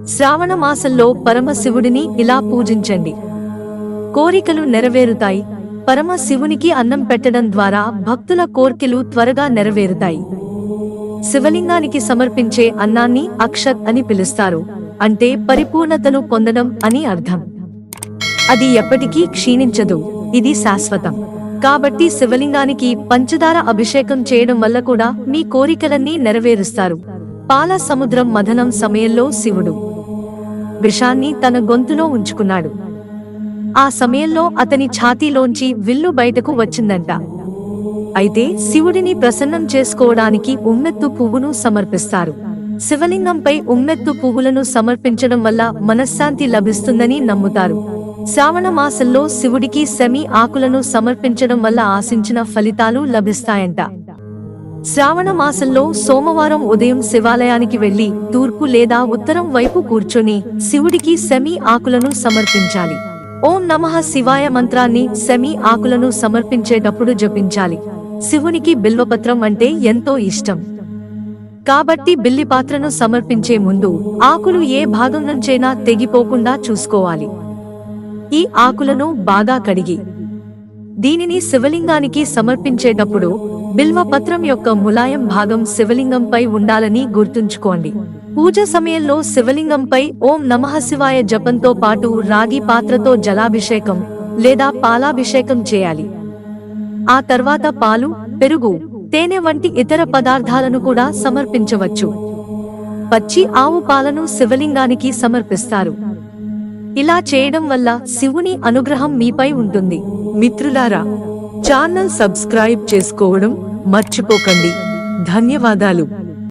శ్రావణ మాసంలో పరమశివుడిని ఇలా పూజించండి. కోరికలు నెరవేరుతాయి. పరమశివునికి అన్నం పెట్టడం ద్వారా భక్తుల కోర్కెలు త్వరగా నెరవేరుతాయి. శివలింగానికి సమర్పించే అన్నాన్ని అక్షత్ అని పిలుస్తారు, అంటే పరిపూర్ణతను పొందడం అని అర్థం. అది ఎప్పటికీ క్షీణించదు, ఇది శాశ్వతం. కాబట్టి శివలింగానికి పంచదార అభిషేకం చేయడం వల్ల కూడా మీ కోరికలన్నీ నెరవేరుస్తారు. పాల సముద్రం మథనం సమయంలో శివుడు విషాన్ని తన గొంతులో ఉంచుకున్నాడు. ఆ సమయంలో అతని ఛాతీలోంచి విల్లు బయటకు వచ్చిందంట. అయితే శివుడిని ప్రసన్నం చేసుకోవడానికి ఉమ్మెత్తు పువ్వును సమర్పిస్తారు. శివలింగంపై ఉమ్మెత్తు పువ్వులను సమర్పించడం వల్ల మనశ్శాంతి లభిస్తుందని నమ్ముతారు. శ్రావణ మాసంలో శివుడికి సెమి ఆకులను సమర్పించడం వల్ల ఆశించిన ఫలితాలు లభిస్తాయంట. శ్రావణ మాసంలో సోమవారం ఉదయం శివాలయానికి వెళ్లి తూర్పు లేదా ఉత్తరం వైపు కూర్చొని శివుడికి సెమి ఆకులను సమర్పించాలి. ఓం నమః శివాయ మంత్రాన్ని సెమి ఆకులను సమర్పించేటప్పుడు జపించాలి. శివునికి బిల్వపత్రం అంటే ఎంతో ఇష్టం. కాబట్టి బిల్లి పాత్రను సమర్పించే ముందు ఆకులు ఏ భాగం నుంచైనా తెగిపోకుండా చూసుకోవాలి. ఈ ఆకులను బాగా కడిగి దీనిని శివలింగానికి సమర్పించేటప్పుడు బిల్వపత్రం యొక్క ములాయం భాగం శివలింగంపై ఉండాలని గుర్తుంచుకోండి. పూజ సమయంలో శివలింగంపై ఓం నమః శివాయ జపంతో పాటు రాగి పాత్రతో జలాభిషేకం లేదా పాలాభిషేకం చేయాలి. ఆ తర్వాత పాలు, పెరుగు, తేనె వంటి ఇతర పదార్థాలను కూడా సమర్పించవచ్చు. పచ్చి ఆవు పాలను శివలింగానికి సమర్పిస్తారు. ఇలా చేయడం వల్ల శివుని అనుగ్రహం మీపై ఉంటుంది. మిత్రులారా, ఛానల్ సబ్స్క్రైబ్ చేసుకోవడం మర్చిపోకండి. ధన్యవాదాలు.